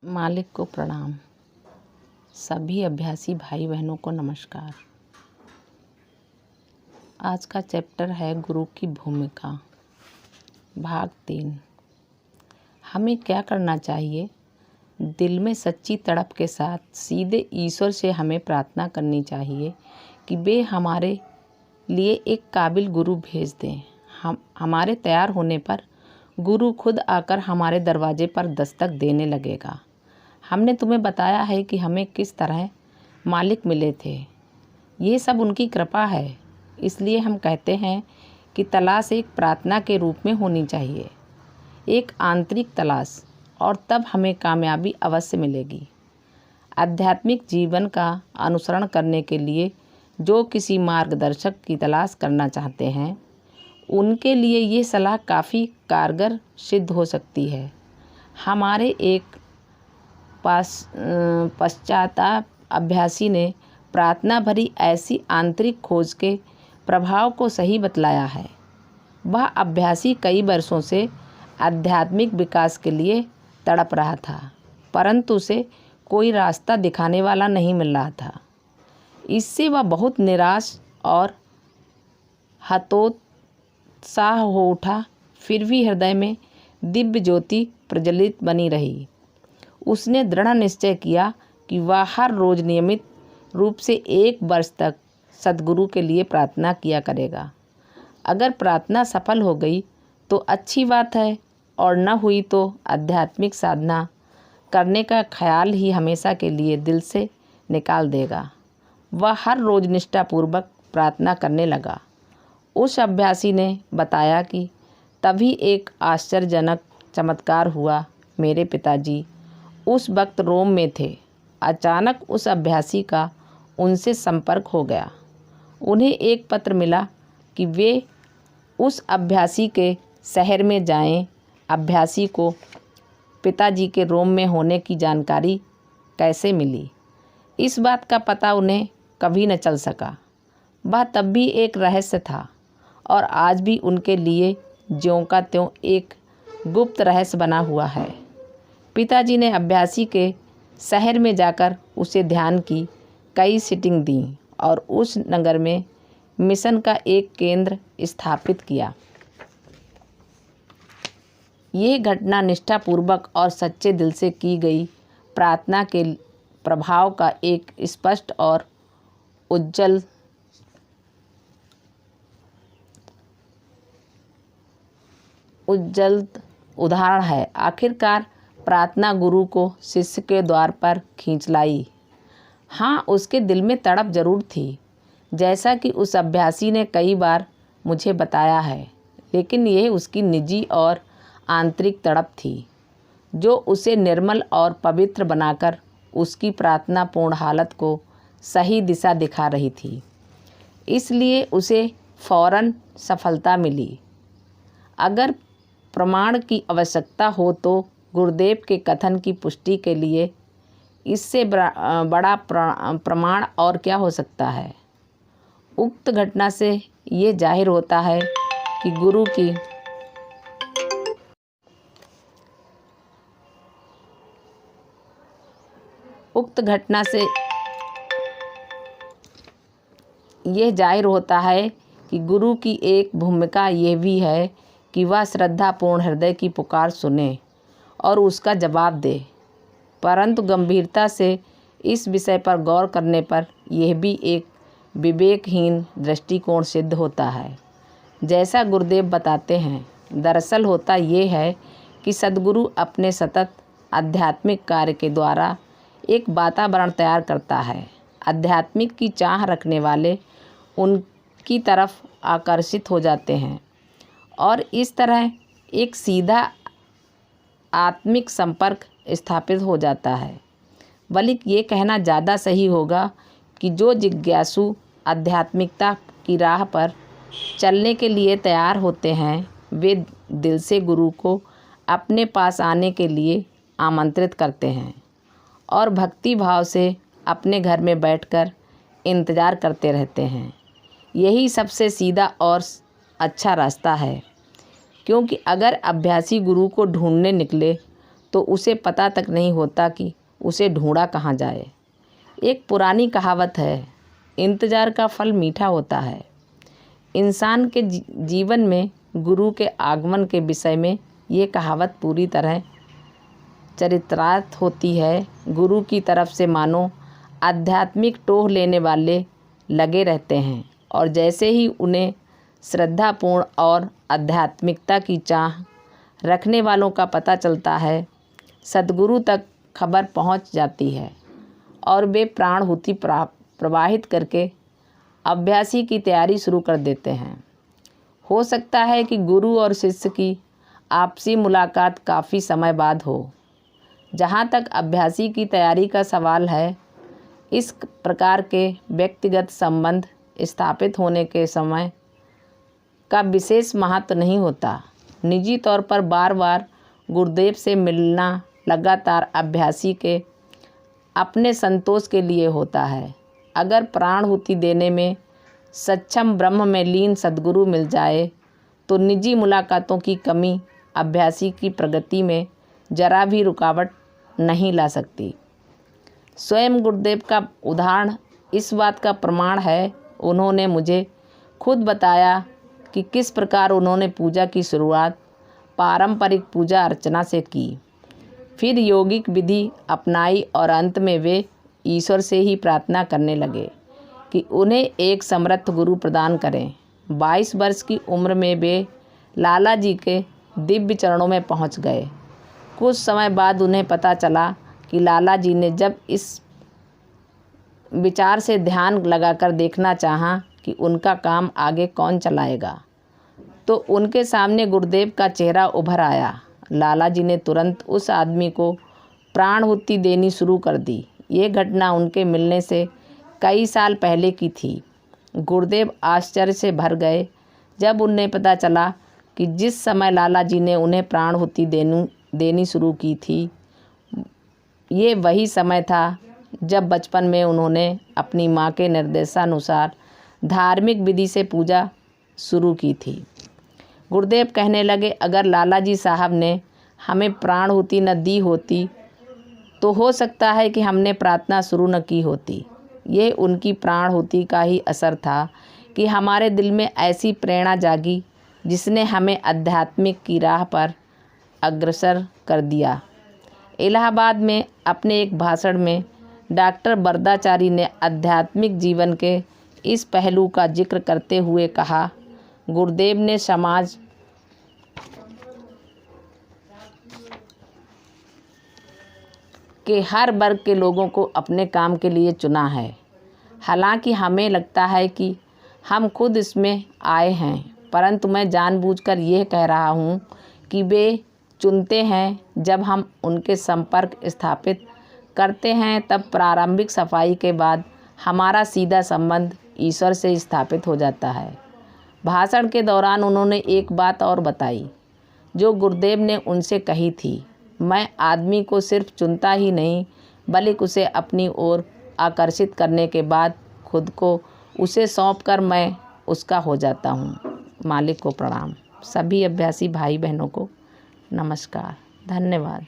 मालिक को प्रणाम। सभी अभ्यासी भाई बहनों को नमस्कार। आज का चैप्टर है गुरु की भूमिका, भाग 3। हमें क्या करना चाहिए? दिल में सच्ची तड़प के साथ सीधे ईश्वर से हमें प्रार्थना करनी चाहिए कि वे हमारे लिए एक काबिल गुरु भेज दें। हमारे तैयार होने पर गुरु खुद आकर हमारे दरवाजे पर दस्तक देने लगेगा। हमने तुम्हें बताया है कि हमें किस तरह मालिक मिले थे। ये सब उनकी कृपा है। इसलिए हम कहते हैं कि तलाश एक प्रार्थना के रूप में होनी चाहिए, एक आंतरिक तलाश, और तब हमें कामयाबी अवश्य मिलेगी। आध्यात्मिक जीवन का अनुसरण करने के लिए जो किसी मार्गदर्शक की तलाश करना चाहते हैं, उनके लिए ये सलाह काफ़ी कारगर सिद्ध हो सकती है। हमारे एक पश्चाताप अभ्यासी ने प्रार्थना भरी ऐसी आंतरिक खोज के प्रभाव को सही बतलाया है। वह अभ्यासी कई वर्षों से आध्यात्मिक विकास के लिए तड़प रहा था, परंतु उसे कोई रास्ता दिखाने वाला नहीं मिल रहा था। इससे वह बहुत निराश और हतोत्साह हो उठा। फिर भी हृदय में दिव्य ज्योति प्रज्वलित बनी रही। उसने दृढ़ निश्चय किया कि वह हर रोज़ नियमित रूप से 1 वर्ष तक सद्गुरु के लिए प्रार्थना किया करेगा। अगर प्रार्थना सफल हो गई तो अच्छी बात है, और न हुई तो आध्यात्मिक साधना करने का ख्याल ही हमेशा के लिए दिल से निकाल देगा। वह हर रोज़ निष्ठापूर्वक प्रार्थना करने लगा। उस अभ्यासी ने बताया कि तभी एक आश्चर्यजनक चमत्कार हुआ। मेरे पिताजी उस वक्त रोम में थे। अचानक उस अभ्यासी का उनसे संपर्क हो गया। उन्हें एक पत्र मिला कि वे उस अभ्यासी के शहर में जाएं। अभ्यासी को पिताजी के रोम में होने की जानकारी कैसे मिली, इस बात का पता उन्हें कभी न चल सका। वह तब भी एक रहस्य था, और आज भी उनके लिए ज्यों का त्यों एक गुप्त रहस्य बना हुआ है। पिताजी ने अभ्यासी के शहर में जाकर उसे ध्यान की कई सीटिंग दी और उस नगर में मिशन का एक केंद्र स्थापित किया। ये घटना निष्ठापूर्वक और सच्चे दिल से की गई प्रार्थना के प्रभाव का एक स्पष्ट और उज्जवल उदाहरण है। आखिरकार प्रार्थना गुरु को शिष्य के द्वार पर खींच लाई। हाँ, उसके दिल में तड़प जरूर थी, जैसा कि उस अभ्यासी ने कई बार मुझे बताया है, लेकिन यह उसकी निजी और आंतरिक तड़प थी, जो उसे निर्मल और पवित्र बनाकर उसकी प्रार्थनापूर्ण हालत को सही दिशा दिखा रही थी। इसलिए उसे फौरन सफलता मिली। अगर प्रमाण की आवश्यकता हो तो गुरुदेव के कथन की पुष्टि के लिए इससे बड़ा प्रमाण और क्या हो सकता है। उक्त घटना से ये जाहिर होता है कि गुरु की एक भूमिका यह भी है कि वह श्रद्धापूर्ण हृदय की पुकार सुने और उसका जवाब दे। परंतु गंभीरता से इस विषय पर गौर करने पर यह भी एक विवेकहीन दृष्टिकोण सिद्ध होता है। जैसा गुरुदेव बताते हैं, दरअसल होता ये है कि सद्गुरु अपने सतत आध्यात्मिक कार्य के द्वारा एक वातावरण तैयार करता है। आध्यात्मिक की चाह रखने वाले उनकी तरफ आकर्षित हो जाते हैं, और इस तरह एक सीधा आत्मिक संपर्क स्थापित हो जाता है। बल्कि ये कहना ज़्यादा सही होगा कि जो जिज्ञासु आध्यात्मिकता की राह पर चलने के लिए तैयार होते हैं, वे दिल से गुरु को अपने पास आने के लिए आमंत्रित करते हैं और भक्ति भाव से अपने घर में बैठकर इंतज़ार करते रहते हैं। यही सबसे सीधा और अच्छा रास्ता है, क्योंकि अगर अभ्यासी गुरु को ढूंढने निकले तो उसे पता तक नहीं होता कि उसे ढूंढा कहाँ जाए। एक पुरानी कहावत है, इंतज़ार का फल मीठा होता है। इंसान के जीवन में गुरु के आगमन के विषय में ये कहावत पूरी तरह चरितार्थ होती है। गुरु की तरफ से मानो आध्यात्मिक टोह लेने वाले लगे रहते हैं और जैसे ही उन्हें श्रद्धापूर्ण और आध्यात्मिकता की चाह रखने वालों का पता चलता है, सद्गुरु तक खबर पहुंच जाती है और वे प्राणाहुति प्रवाहित करके अभ्यासी की तैयारी शुरू कर देते हैं। हो सकता है कि गुरु और शिष्य की आपसी मुलाकात काफ़ी समय बाद हो। जहाँ तक अभ्यासी की तैयारी का सवाल है, इस प्रकार के व्यक्तिगत संबंध स्थापित होने के समय का विशेष महत्व नहीं होता। निजी तौर पर बार बार गुरुदेव से मिलना लगातार अभ्यासी के अपने संतोष के लिए होता है। अगर प्राणाहुति देने में सक्षम ब्रह्म में लीन सद्गुरु मिल जाए तो निजी मुलाकातों की कमी अभ्यासी की प्रगति में जरा भी रुकावट नहीं ला सकती। स्वयं गुरुदेव का उदाहरण इस बात का प्रमाण है। उन्होंने मुझे खुद बताया कि किस प्रकार उन्होंने पूजा की शुरुआत पारंपरिक पूजा अर्चना से की, फिर यौगिक विधि अपनाई और अंत में वे ईश्वर से ही प्रार्थना करने लगे कि उन्हें एक समर्थ गुरु प्रदान करें। 22 वर्ष की उम्र में वे लाला जी के दिव्य चरणों में पहुंच गए। कुछ समय बाद उन्हें पता चला कि लाला जी ने जब इस विचार से ध्यान लगाकर देखना चाहा कि उनका काम आगे कौन चलाएगा, तो उनके सामने गुरुदेव का चेहरा उभर आया। लाला जी ने तुरंत उस आदमी को प्राणाहुति देनी शुरू कर दी। ये घटना उनके मिलने से कई साल पहले की थी। गुरुदेव आश्चर्य से भर गए जब उन्हें पता चला कि जिस समय लाला जी ने उन्हें प्राणाहुति देनी शुरू की थी, ये वही समय था जब बचपन में उन्होंने अपनी माँ के निर्देशानुसार धार्मिक विधि से पूजा शुरू की थी। गुरुदेव कहने लगे, अगर लाला जी साहब ने हमें प्राणाहुति न दी होती तो हो सकता है कि हमने प्रार्थना शुरू न की होती। ये उनकी प्राणाहुति का ही असर था कि हमारे दिल में ऐसी प्रेरणा जागी जिसने हमें आध्यात्मिक की राह पर अग्रसर कर दिया। इलाहाबाद में अपने एक भाषण में डॉक्टर बरदाचारी ने आध्यात्मिक जीवन के इस पहलू का जिक्र करते हुए कहा, गुरुदेव ने समाज के हर वर्ग के लोगों को अपने काम के लिए चुना है। हालांकि हमें लगता है कि हम खुद इसमें आए हैं, परंतु मैं जानबूझकर यह कह रहा हूँ कि वे चुनते हैं। जब हम उनके संपर्क स्थापित करते हैं तब प्रारंभिक सफाई के बाद हमारा सीधा संबंध ईश्वर से स्थापित हो जाता है। भाषण के दौरान उन्होंने एक बात और बताई जो गुरुदेव ने उनसे कही थी, मैं आदमी को सिर्फ चुनता ही नहीं बल्कि उसे अपनी ओर आकर्षित करने के बाद खुद को उसे सौंपकर मैं उसका हो जाता हूँ। मालिक को प्रणाम। सभी अभ्यासी भाई बहनों को नमस्कार। धन्यवाद।